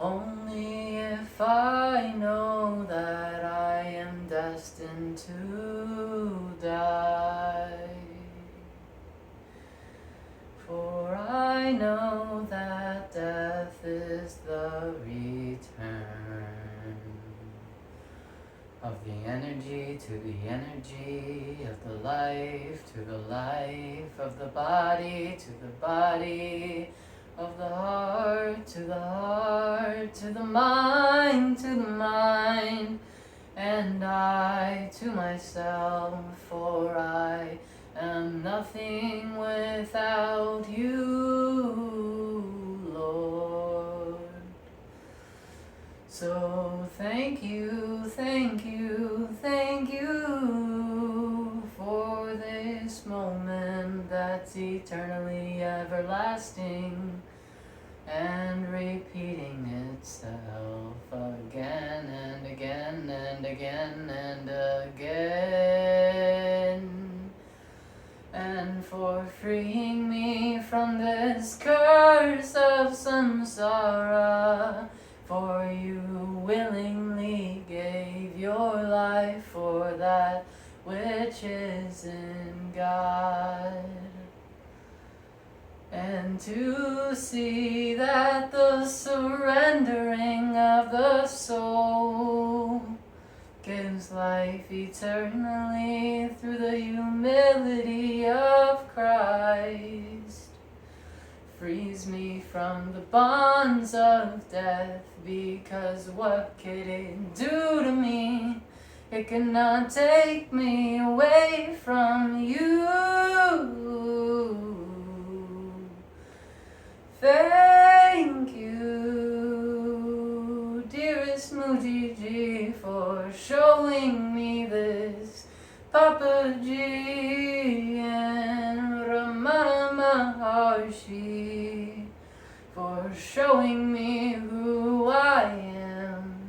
Only if I know that I am destined to die. For I know that death is the return of the energy to the energy, of the life to the life, of the body to the body, of the heart to the heart, to the mind to the mind, and I to myself, for I am nothing without you, Lord. So thank you, thank you, thank you for this moment that's eternally everlasting and repeating itself again and again and again and again, and for freeing me from this curse of samsara. For you willingly gave your life for that which is in God. And to see that the surrendering of the soul gives life eternally through the humility of Christ, frees me from the bonds of death, because what could it do to me? It cannot take me away from you. Thank you, dearest Mujiji, for showing me this. Papa Ji and Ramana Maharshi, for showing me who I am.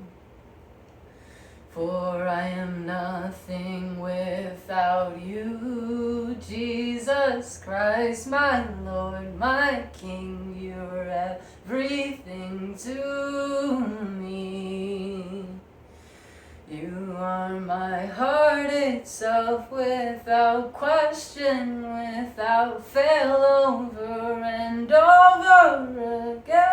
For I am nothing without you, Jesus Christ, my Lord, my King. You're everything to me. You are my heart itself, without question, without fail, over and over again.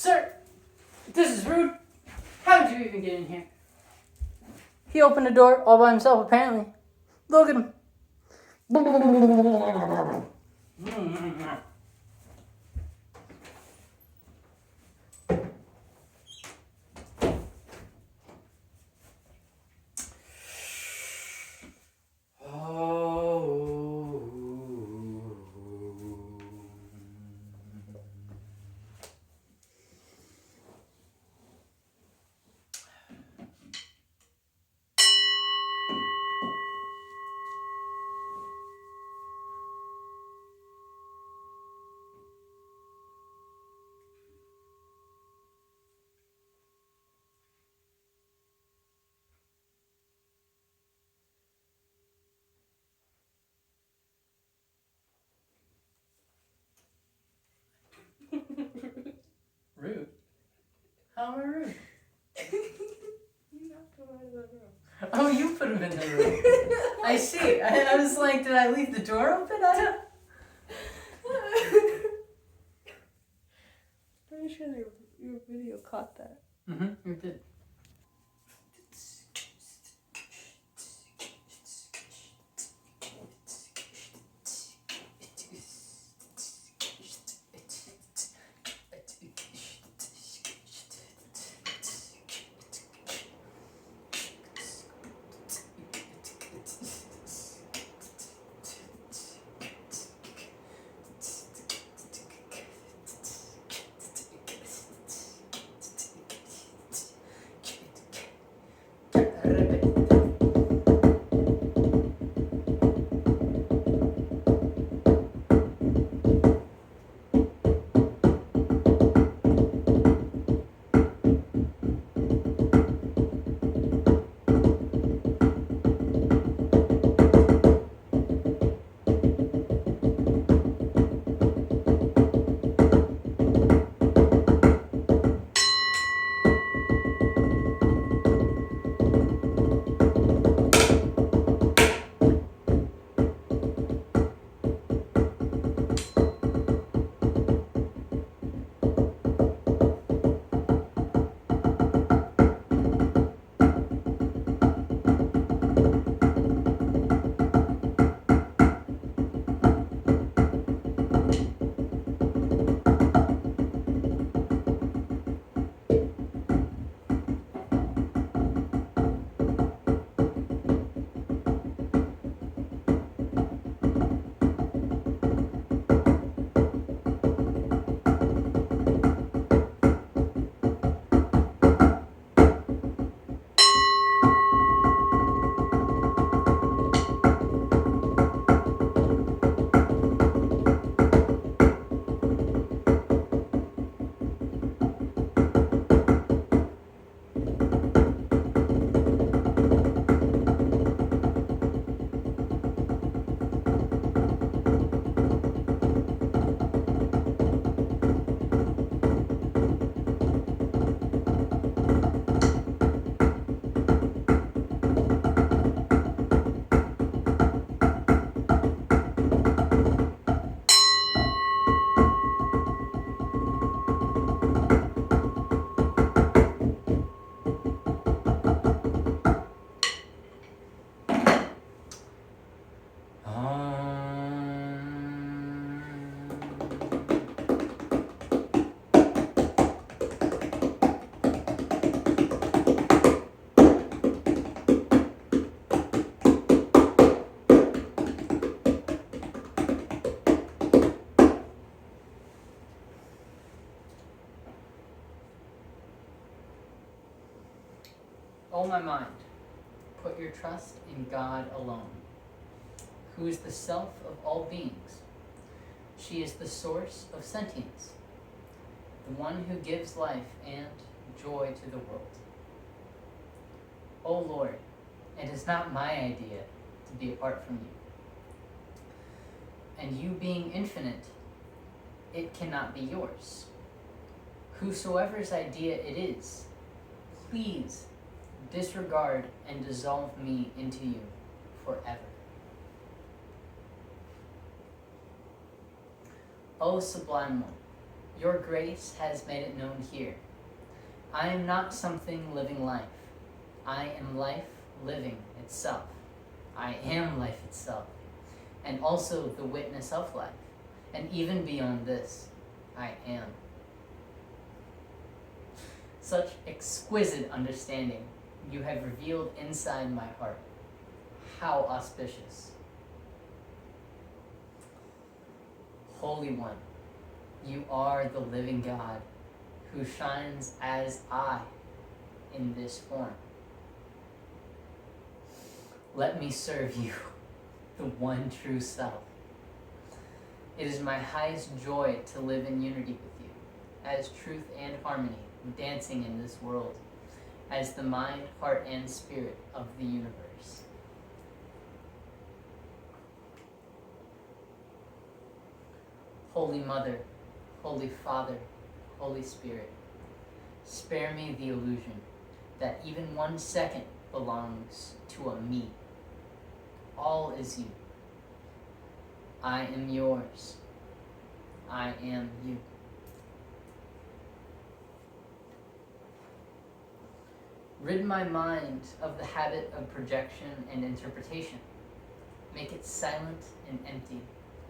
Sir, this is rude. How did you even get in here? He opened the door all by himself, apparently. Look at him. Rude? How am I rude? Oh, you put him in the room. I see. I was like, did I leave the door open? Pretty sure your video caught that. Mm-hmm, it did. O my mind, put your trust in God alone, who is the self of all beings. She is the source of sentience, the one who gives life and joy to the world. O Lord, it is not my idea to be apart from you. And you being infinite, it cannot be yours. Whosoever's idea it is, please disregard and dissolve me into you forever. O sublime one, Your grace has made it known here. I am not something living life. I am life living itself. I am life itself, and also the witness of life. And even beyond this, I am. Such exquisite understanding you have revealed inside my heart. How auspicious. Holy One, you are the living God who shines as I in this form. Let me serve you, the one true self. It is my highest joy to live in unity with you, as truth and harmony, dancing in this world, as the mind, heart, and spirit of the universe. Holy Mother, Holy Father, Holy Spirit, spare me the illusion that even 1 second belongs to a me. All is you. I am yours. I am you. Rid my mind of the habit of projection and interpretation. Make it silent and empty,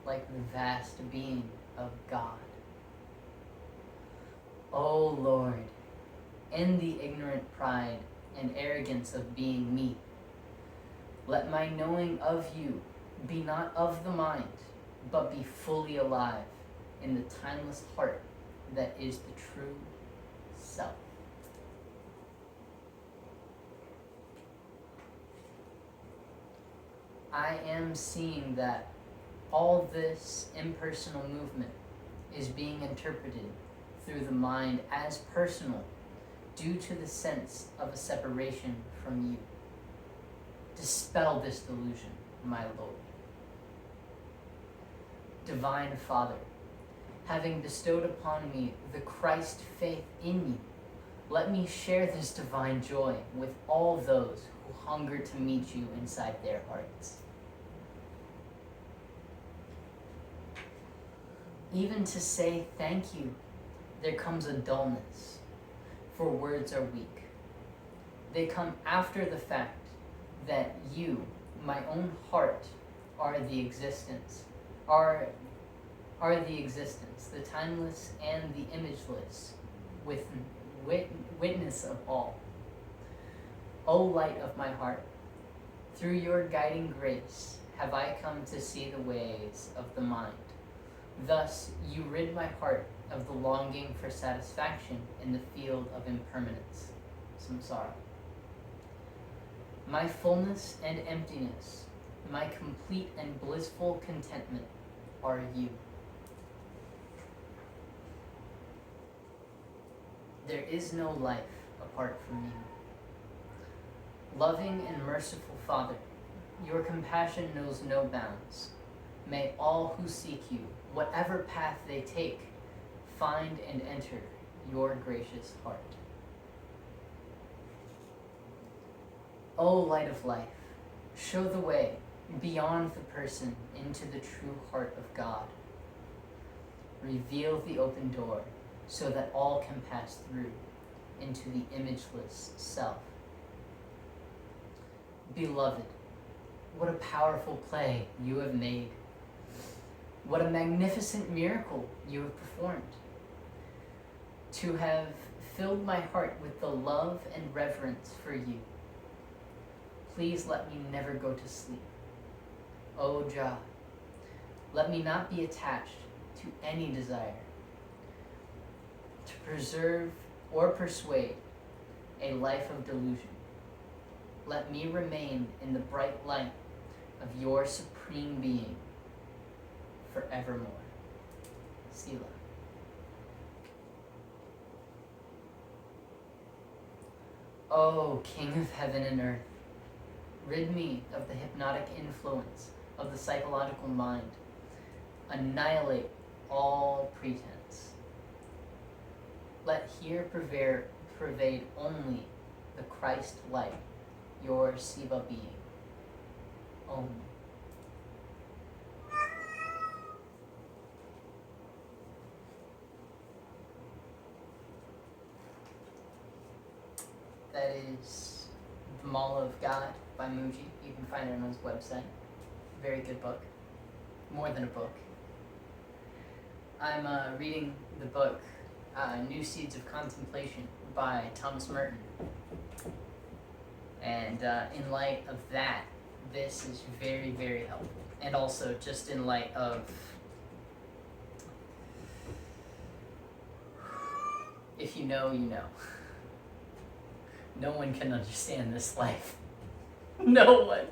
like the vast being of God. O Lord, end the ignorant pride and arrogance of being me. Let my knowing of you be not of the mind, but be fully alive in the timeless heart that is the true self. I am seeing that all this impersonal movement is being interpreted through the mind as personal due to the sense of a separation from you. Dispel this delusion, my Lord. Divine Father, having bestowed upon me the Christ faith in you, let me share this divine joy with all those who hunger to meet you inside their hearts. Even to say thank you, there comes a dullness, for words are weak. They come after the fact that you, my own heart, are the existence, the timeless and the imageless, with witness of all. O light of my heart, through your guiding grace have I come to see the ways of the mind. Thus you rid my heart of the longing for satisfaction in the field of impermanence, samsara. My fullness and emptiness, my complete and blissful contentment are you. There is no life apart from you. Loving and merciful Father, your compassion knows no bounds. May all who seek you, whatever path they take, find and enter your gracious heart. O light of life, show the way beyond the person into the true heart of God. Reveal the open door so that all can pass through into the imageless self. Beloved, what a powerful play you have made. What a magnificent miracle you have performed. To have filled my heart with the love and reverence for you. Please let me never go to sleep. O Jah, let me not be attached to any desire to preserve or persuade a life of delusion. Let me remain in the bright light of your supreme being forevermore. Sila. O King of heaven and earth, rid me of the hypnotic influence of the psychological mind. Annihilate all pretense. Let here pervade only the Christ light, your Siva being. Om. That is The Mall of God by Muji. You can find it on his website. Very good book. More than a book. I'm reading the book New Seeds of Contemplation by Thomas Merton. And in light of that, this is very, very helpful. And also just in light of, if you know, you know. No one can understand this life. No one.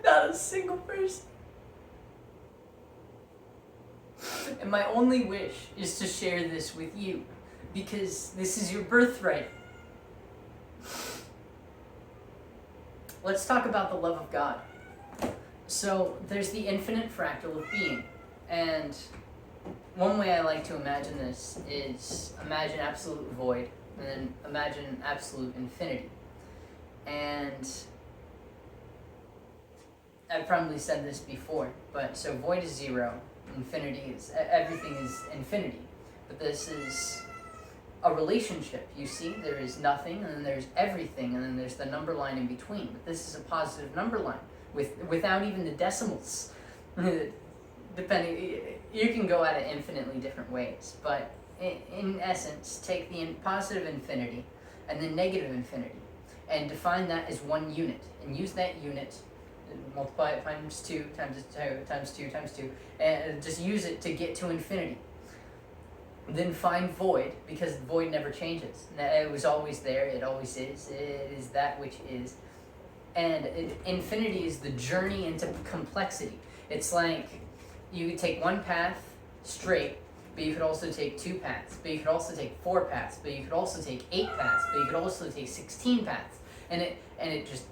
Not a single person. And my only wish is to share this with you, because this is your birthright. Let's talk about the love of God. So there's the infinite fractal of being, and one way I like to imagine this is imagine absolute void, and then imagine absolute infinity. And I've probably said this before, but so void is zero, infinity is, everything is infinity. But this is a relationship, you see? There is nothing, and then there's everything, and then there's the number line in between. But this is a positive number line, without even the decimals. Depending, you can go at it infinitely different ways, but in essence, take the positive infinity and then negative infinity, and define that as one unit, and use that unit, multiply it times 2, times 2, times 2, times 2, and just use it to get to infinity. Then find void, because void never changes. It was always there, it always is, it is that which is. And infinity is the journey into complexity. It's like you could take one path straight, but you could also take 2 paths, but you could also take 4 paths, but you could also take 8 paths, but you could also take 16 paths. And it just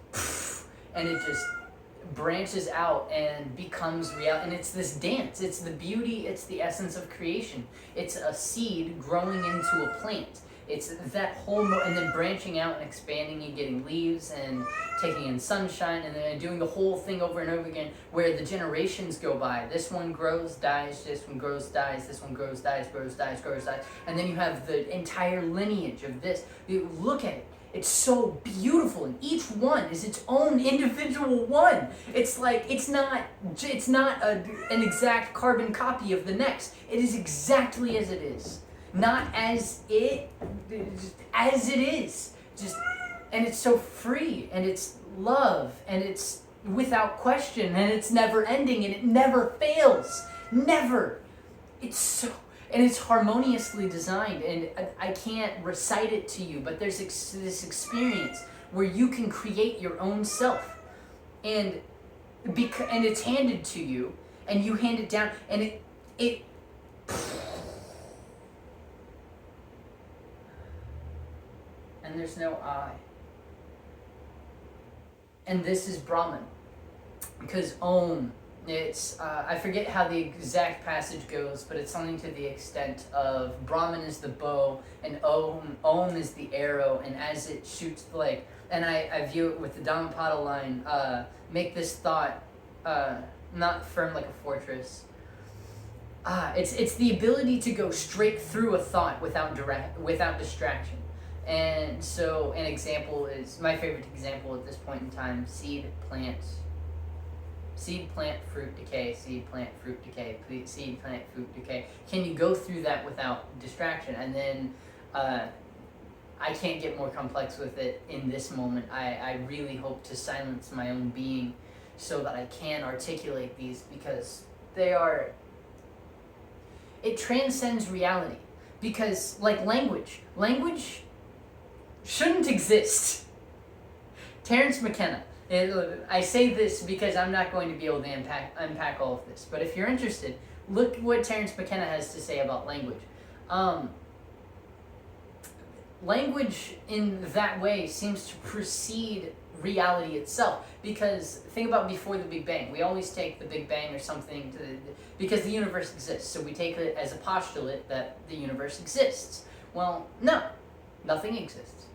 branches out and becomes real, and it's this dance. It's the beauty, it's the essence of creation. It's a seed growing into a plant. It's that whole and then branching out and expanding and getting leaves and taking in sunshine, and then doing the whole thing over and over again, where the generations go by. This one grows, dies, this one grows, dies, this one grows, dies, grows, dies, grows, dies, and then you have the entire lineage of this. You look at it. It's so beautiful, and each one is its own individual one. It's like, it's not an exact carbon copy of the next. It is exactly as it is. Not as it is. Just, and it's so free, and it's love, and it's without question, and it's never ending, and it never fails. Never. It's so... And it's harmoniously designed, and I can't recite it to you, but there's this experience where you can create your own self, and it's handed to you, and you hand it down, and it and there's no I. And this is Brahman, because Om. It's, I forget how the exact passage goes, but it's something to the extent of Brahman is the bow, and Om is the arrow, and as it shoots, like, and I view it with the Dhammapada line, make this thought not firm like a fortress. It's the ability to go straight through a thought without distraction. And so an example is, my favorite example at this point in time, seed, plant, fruit, decay, seed, plant, fruit, decay, seed, plant, fruit, decay. Can you go through that without distraction? And then I can't get more complex with it in this moment. I really hope to silence my own being so that I can articulate these, because it transcends reality. Because, like language shouldn't exist. Terence McKenna. I say this because I'm not going to be able to unpack all of this, but if you're interested, look what Terence McKenna has to say about language. Language in that way seems to precede reality itself, because think about before the Big Bang. We always take the Big Bang or something because the universe exists, so we take it as a postulate that the universe exists. Well, no, nothing exists.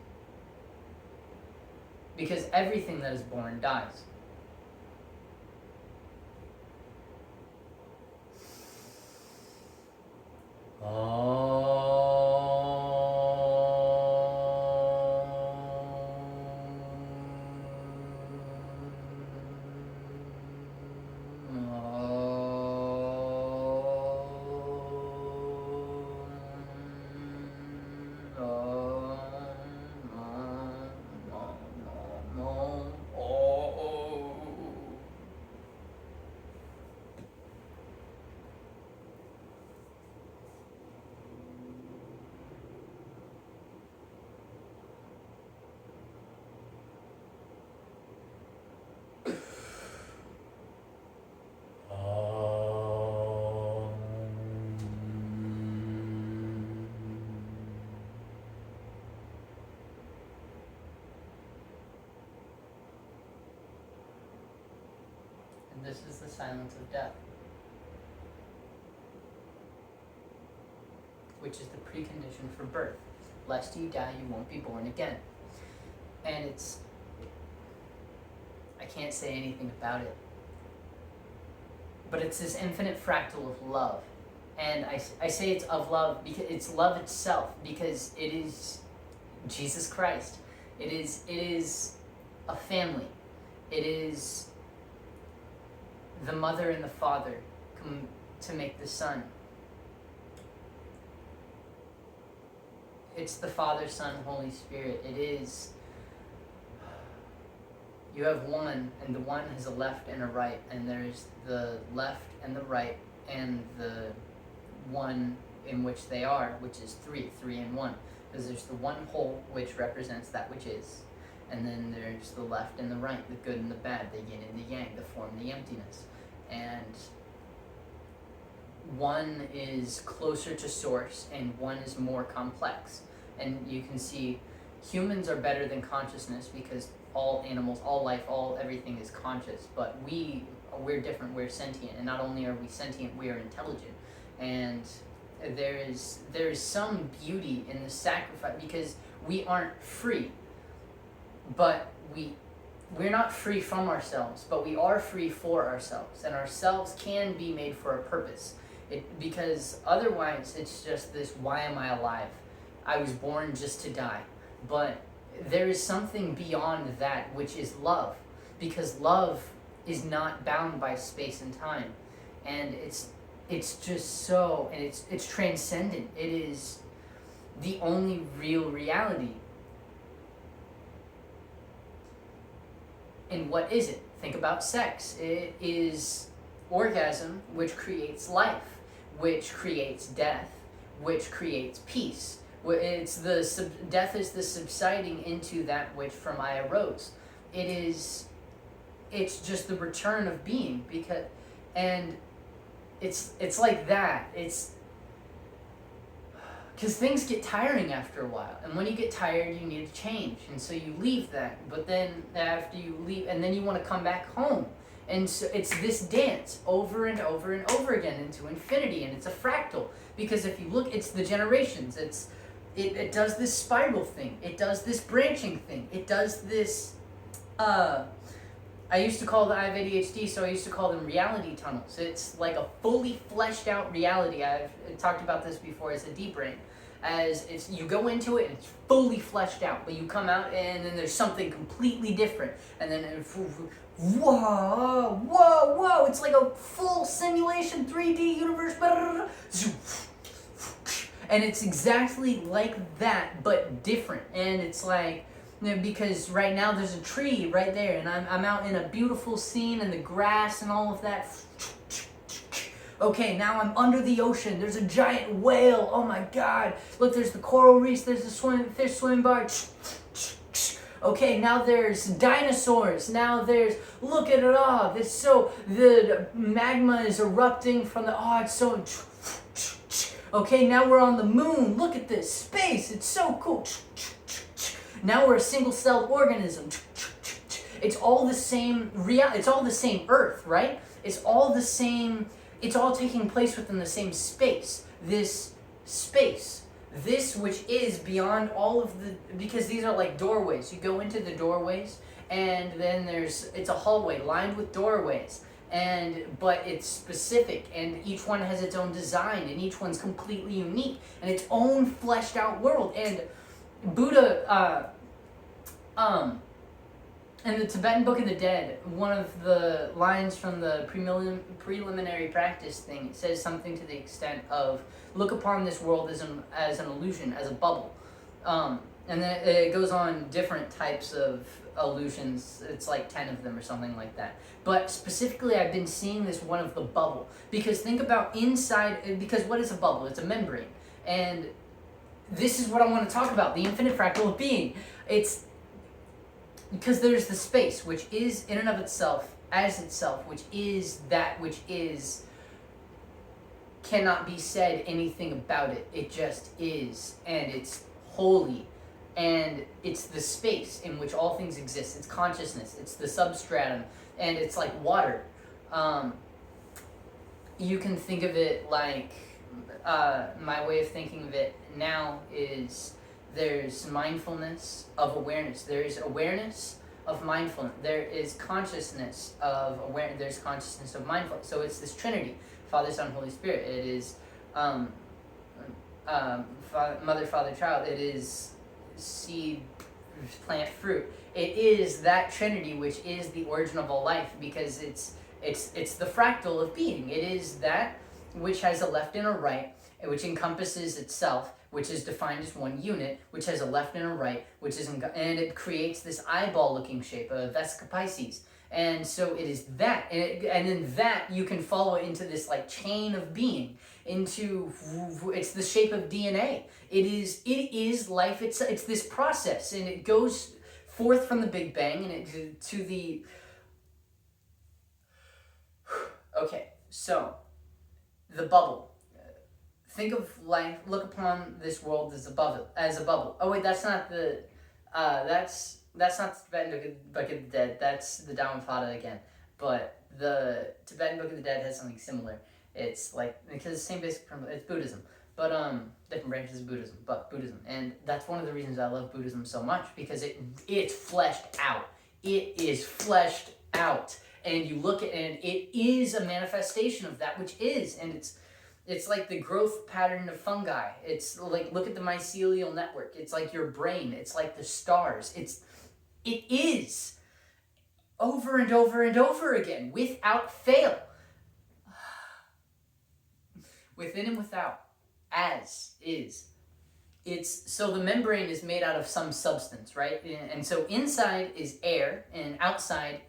Because everything that is born dies. Oh. darkness is the silence of death, which is the precondition for birth. Lest you die, you won't be born again. And I can't say anything about it, but it's this infinite fractal of love. And I say it's of love because it's love itself, because it is Jesus Christ. It is a family. It is the mother and the father come to make the son. It's the Father, Son, Holy Spirit. It is, you have one, and the one has a left and a right, and there's the left and the right, and the one in which they are, which is three in one. Because there's the one whole, which represents that which is, and then there's the left and the right, the good and the bad, the yin and the yang, the form, the emptiness. And one is closer to source, and one is more complex. And you can see humans are better than consciousness, because all animals, all life, all everything is conscious. But we're different. We're sentient, and not only are we sentient, we are intelligent. And there is some beauty in the sacrifice, because we aren't free, but we're not free from ourselves, but we are free for ourselves, and ourselves can be made for a purpose. Because otherwise it's just this, why am I alive? I was born just to die. But there is something beyond that, which is love, because love is not bound by space and time, and it's just so, and it's transcendent. It is the only real reality. And what is it? Think about sex. It is orgasm, which creates life, which creates death, which creates peace. It's death is the subsiding into that which from I arose. It's just the return of being, and it's like that. It's because things get tiring after a while, and when you get tired, you need to change, and so you leave that. But then after you leave, and then you want to come back home. And so it's this dance over and over and over again into infinity, and it's a fractal, because if you look, it's the generations. It does this spiral thing. It does this branching thing. It does this. I used to call I have ADHD, so I used to call them reality tunnels. It's like a fully fleshed out reality. I've talked about this before as a deep brain. As it's, you go into it and it's fully fleshed out, but you come out and then there's something completely different, and then whoa, it's like a full simulation 3D universe, and it's exactly like that, but different. And it's like, because right now there's a tree right there, and I'm out in a beautiful scene, and the grass and all of that. Okay, now I'm under the ocean. There's a giant whale. Oh my God! Look, there's the coral reefs. There's the fish swim bar. Okay, now there's dinosaurs. Now there's, look at it all. It's so, the magma is erupting from the, it's so. Okay, now we're on the moon. Look at this space. It's so cool. Now we're a single-celled organism. It's all the same it's all the same Earth, right? It's all the same. It's all taking place within the same space. This space. This which is beyond all of the, because these are like doorways. You go into the doorways, and then it's a hallway lined with doorways. But it's specific, and each one has its own design, and each one's completely unique, and its own fleshed out world. And Buddha, in the Tibetan Book of the Dead, one of the lines from the preliminary practice thing says something to the extent of, look upon this world as an illusion, as a bubble. And then it goes on different types of illusions. It's like 10 of them or something like that. But specifically, I've been seeing this one of the bubble. Because think about inside, because what is a bubble? It's a membrane. And this is what I want to talk about, the infinite fractal of being. It's because there's the space, which is in and of itself, as itself, which is that which is, cannot be said anything about it. It just is, and it's holy, and it's the space in which all things exist. It's consciousness. It's the substratum, and it's like water. you can think of it like, my way of thinking of it now is there's mindfulness of awareness. There is awareness of mindfulness. There is consciousness of awareness. There's consciousness of mindfulness. So it's this Trinity, Father, Son, Holy Spirit. It is Mother, Father, Child. It is seed, plant, fruit. It is that Trinity which is the origin of all life, because it's the fractal of being. It is that which has a left and a right, which encompasses itself, which is defined as one unit, which has a left and a right, which is and it creates this eyeball-looking shape of Pisces. And so it is that, and then that you can follow into this like chain of being, into it's the shape of DNA. It is life. It's this process, and it goes forth from the Big Bang and it to the. Okay, so the bubble. Think of life. Look upon this world as a bubble. Oh wait, that's not the. That's not the Tibetan Book of the Dead. That's the Dhammapada again. But the Tibetan Book of the Dead has something similar. It's like, because it's the same basic principle. It's Buddhism, but different branches of Buddhism, but Buddhism, and that's one of the reasons I love Buddhism so much, because it's fleshed out. It is fleshed out, and you look at, and it is a manifestation of that which is, and it's like the growth pattern of fungi. It's like, look at the mycelial network. It's like your brain. It's like the stars. It is over and over and over again, without fail. Within and without, as is. So the membrane is made out of some substance, right? And so inside is air, and outside,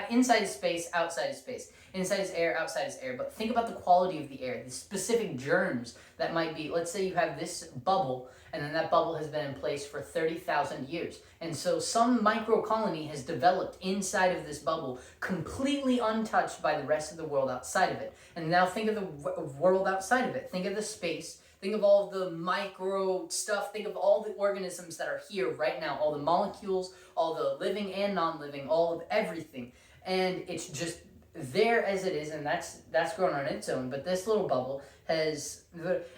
inside is space, outside is space. Inside is air, outside is air. But think about the quality of the air, the specific germs that might be. Let's say you have this bubble, and then that bubble has been in place for 30,000 years. And so some microcolony has developed inside of this bubble, completely untouched by the rest of the world outside of it. And now think of the world outside of it. Think of the space. Think of all the micro stuff. Think of all the organisms that are here right now, all the molecules, all the living and non-living, all of everything. And it's just there as it is, and that's grown on its own. But this little bubble has,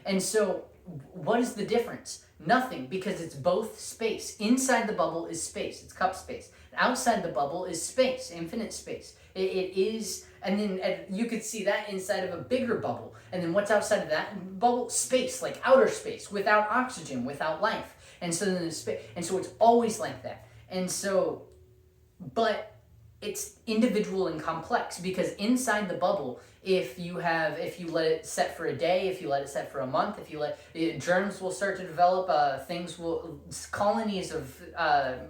and so what is the difference? Nothing, because it's both space. Inside the bubble is space, it's cup space. Outside the bubble is space, infinite space. It is, and then you could see that inside of a bigger bubble. And then what's outside of that bubble? Space, like outer space, without oxygen, without life. And so then space, and so it's always like that. And so, but it's individual and complex, because inside the bubble, if you let it set for a day, if you let it set for a month, germs will start to develop, colonies of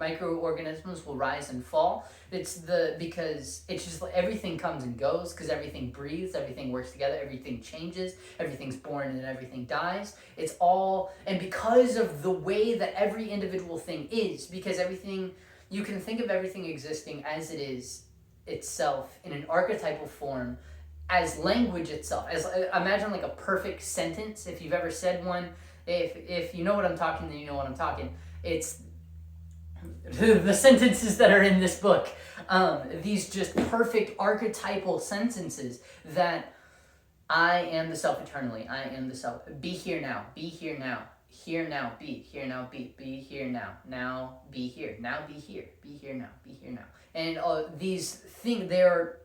microorganisms will rise and fall. Because it's just like everything comes and goes, because everything breathes, everything works together, everything changes, everything's born and then everything dies. It's all, and because of the way that every individual thing is, because everything, you can think of everything existing as it is itself in an archetypal form, as language itself, as imagine like a perfect sentence. If you've ever said one, if you know what I'm talking, then you know what I'm talking. It's the sentences that are in this book, these just perfect archetypal sentences that I am the self eternally, I am the self, be here now, be here now, here now, be here now, be here now be here, now be here, be here now, be here now. And these things, they're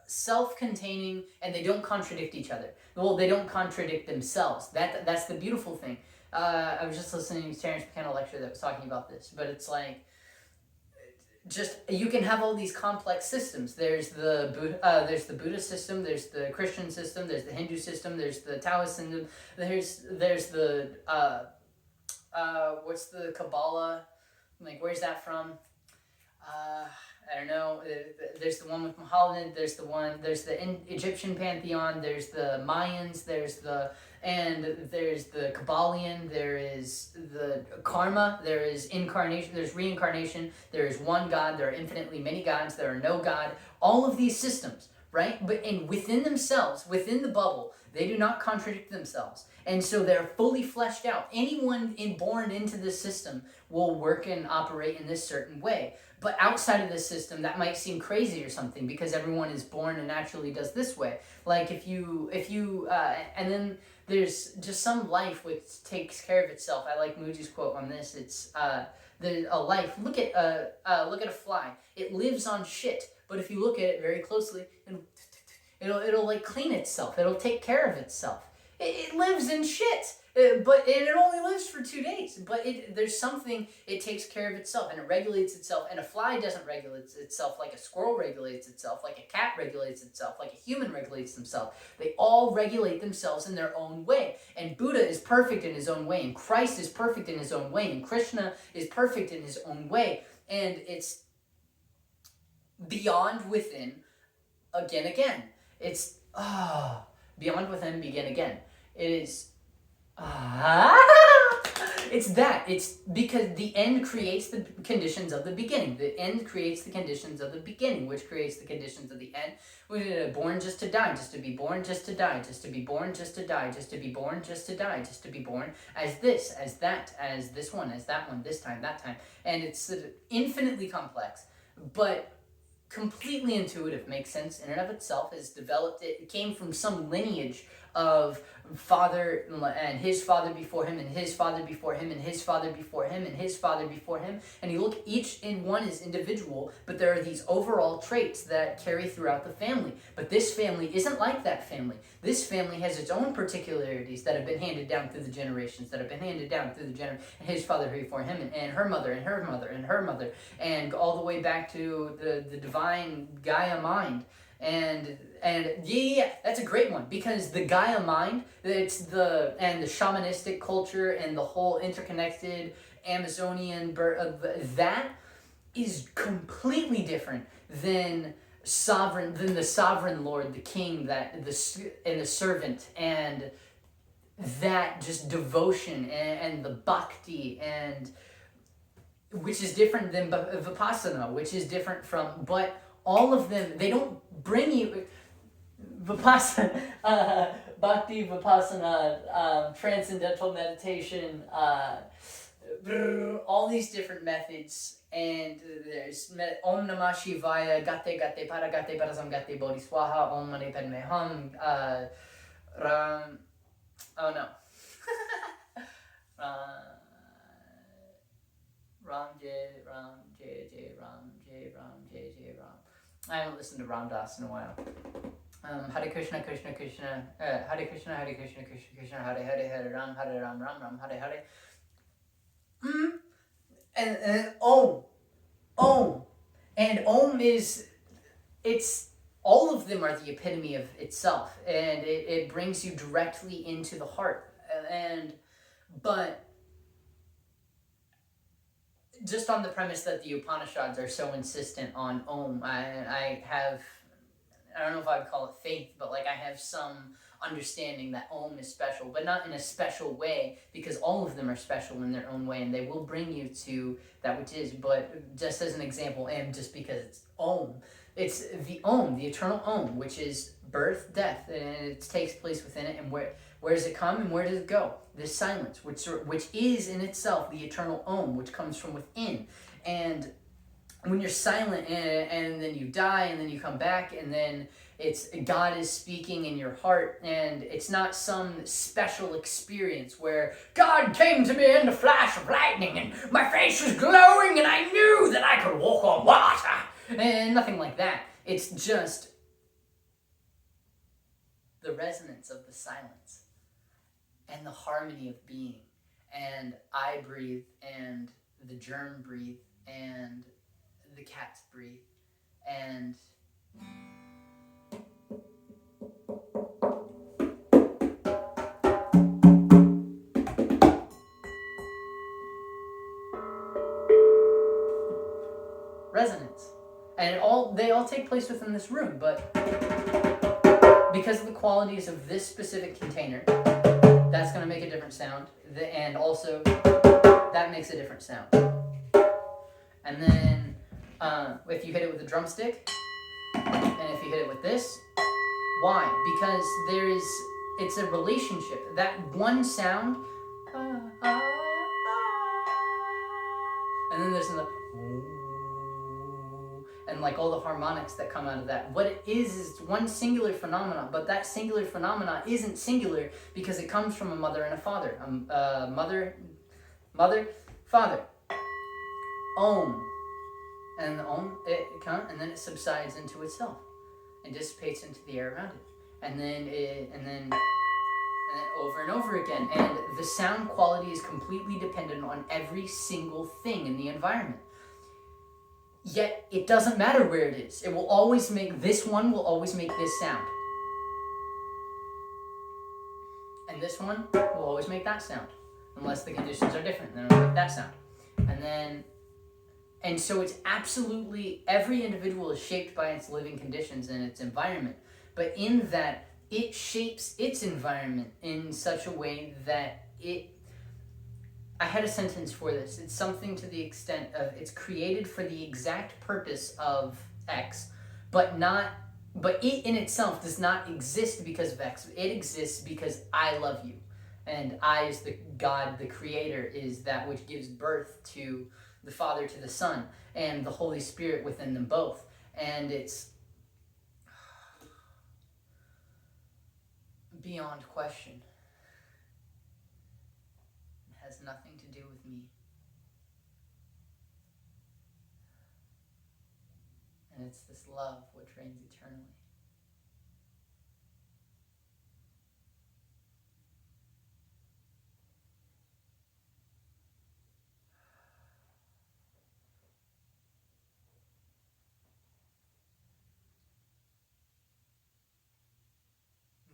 self-containing, and they don't contradict each other. Well, they don't contradict themselves. That's the beautiful thing. I was just listening to Terence McKenna lecture that was talking about this, but it's like, just, you can have all these complex systems. There's the Buddhist system, there's the Christian system, there's the Hindu system, there's the Taoist system, there's the what's the Kabbalah, like, where's that from? I don't know. There's the one with Muhammad. There's the Egyptian pantheon. There's the Mayans. There's the Kabbalion. There is the karma. There is incarnation. There's reincarnation. There is one God. There are infinitely many gods. There are no God. All of these systems, right? And within themselves, within the bubble, They do not contradict themselves. And so they're fully fleshed out. Anyone born into this system will work and operate in this certain way. But outside of this system, that might seem crazy or something, because everyone is born and naturally does this way. Like and then there's just some life which takes care of itself. I like Moody's quote on this. It's a life. Look at a fly. It lives on shit, but if you look at it very closely, it'll like clean itself. It'll take care of itself. It lives in shit, but it only lives for 2 days. But there's something, it takes care of itself, and it regulates itself. And a fly doesn't regulate itself like a squirrel regulates itself, like a cat regulates itself, like a human regulates themselves. They all regulate themselves in their own way. And Buddha is perfect in his own way, and Christ is perfect in his own way, and Krishna is perfect in his own way. And it's beyond, within, again. It's beyond, within, begin again. It is it's that. It's because the end creates the conditions of the beginning. The end creates the conditions of the beginning, which creates the conditions of the end. We're born just to die, just to be born, just to die, just to be born, just to die, just to be born, just to die, just to be born as this, as that, as this one, as that one, this time, that time. And it's infinitely complex, but completely intuitive, makes sense in and of itself, is developed. It came from some lineage of father and his father before him, and his father before him, and his father before him, and his father before him. And you look, each in one is individual, but there are these overall traits that carry throughout the family. But this family isn't like that family. This family has its own particularities that have been handed down through the generations, that have been handed down through the his father before him, and her mother, and her mother, and her mother, and all the way back to the divine Gaia mind. And yeah, that's a great one, because the Gaia mind, it's the shamanistic culture and the whole interconnected Amazonian that is completely different than the sovereign lord, the king, and the servant, and that just devotion and the bhakti, and which is different than vipassana, which is different from, but all of them, they don't bring you vipassana, bhakti, vipassana, transcendental meditation, all these different methods. And there's Om Namah Shivaya, Gate Parasam Gate Bodhi Swaha, Om Mani Padme Hum, Ram, oh no, Ram J, Ram J, Ram J, Ram J, Ram. I haven't listened to Ram Dass in a while. Hare Krishna, Krishna Krishna, Hare Krishna, Hare Krishna, Krishna Krishna, Hare Hare, Hare Ram, Hare Ram, Ram Ram, Hare Hare. And Om. And Om is, it's, all of them are the epitome of itself, and it brings you directly into the heart. But just on the premise that the Upanishads are so insistent on Om, I don't know if I would call it faith, but like I have some understanding that Om is special, but not in a special way, because all of them are special in their own way, and they will bring you to that which is. But just as an example, and just because it's Om, it's the Om, the eternal Om, which is birth, death, and it takes place within it. And where does it come and where does it go? This silence, which is in itself the eternal Om, which comes from within. And when you're silent and then you die and then you come back, and then it's God is speaking in your heart, and it's not some special experience where God came to me in the flash of lightning and my face was glowing and I knew that I could walk on water, and nothing like that. It's just the resonance of the silence and the harmony of being, and I breathe, and the germ breathe, and the cats breathe, and resonance, and they all take place within this room, but because of the qualities of this specific container, that's going to make a different sound, and also that makes a different sound. And then if you hit it with a drumstick, and if you hit it with this, why? Because it's a relationship. That one sound, and then there's the and like all the harmonics that come out of that. What it is one singular phenomenon, but that singular phenomena isn't singular because it comes from a mother and a father. Mother, father. Om. And the om, it comes, and then it subsides into itself and dissipates into the air around it. And then over and over again. And the sound quality is completely dependent on every single thing in the environment. Yet it doesn't matter where it is. It will always make, this one will always make this sound. And this one will always make that sound. Unless the conditions are different, then it'll make that sound. And so it's absolutely, every individual is shaped by its living conditions and its environment. But in that, it shapes its environment in such a way that I had a sentence for this. It's something to the extent of it's created for the exact purpose of X, but it in itself does not exist because of X. It exists because I love you. And I, as the God, the creator, is that which gives birth to the Father, to the Son, and the Holy Spirit within them both. And it's beyond question. It has nothing to do with me. And it's this love which reigns eternally.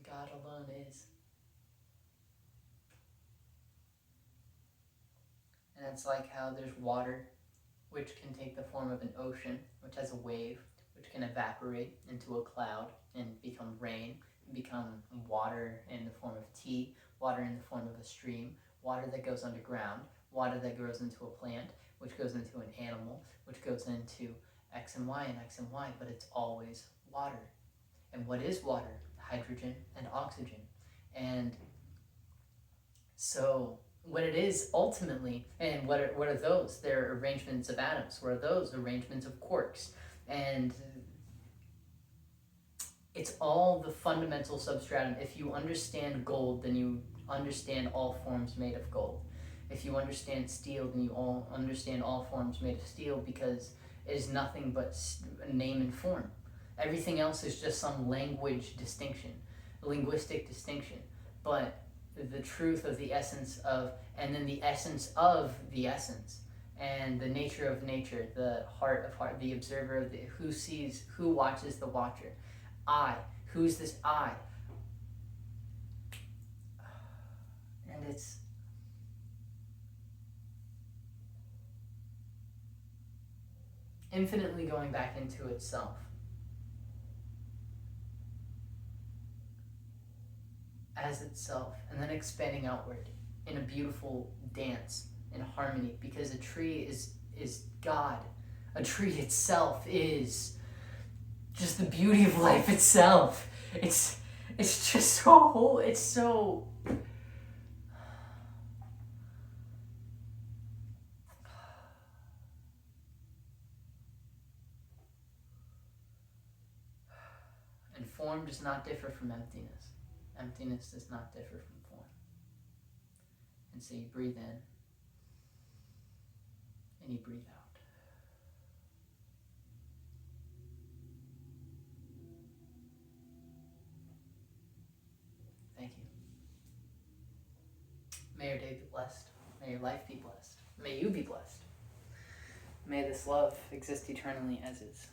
God alone is. And it's like how there's water, which can take the form of an ocean, which has a wave, which can evaporate into a cloud and become rain, become water in the form of tea, water in the form of a stream, water that goes underground, water that grows into a plant, which goes into an animal, which goes into X and Y and X and Y, but it's always water. And what is water? Hydrogen and oxygen. And so what it is ultimately, and what are those? They're arrangements of atoms. What are those? Arrangements of quarks. And it's all the fundamental substratum. If you understand gold, then you understand all forms made of gold. If you understand steel, then you all understand all forms made of steel, because it is nothing but a name and form. Everything else is just some language distinction, linguistic distinction. But the truth of the essence of, and then the essence of the essence, and the nature of nature, the heart of heart, the observer of who sees, who watches the watcher. I, who's this I? And it's infinitely going back into itself as itself, and then expanding outward in a beautiful dance, in harmony, because a tree is God. A tree itself is just the beauty of life itself. It's just so whole, it's so... And form does not differ from emptiness. Emptiness does not differ from form. And so you breathe in, and you breathe out. Thank you. May your day be blessed. May your life be blessed. May you be blessed. May this love exist eternally as is.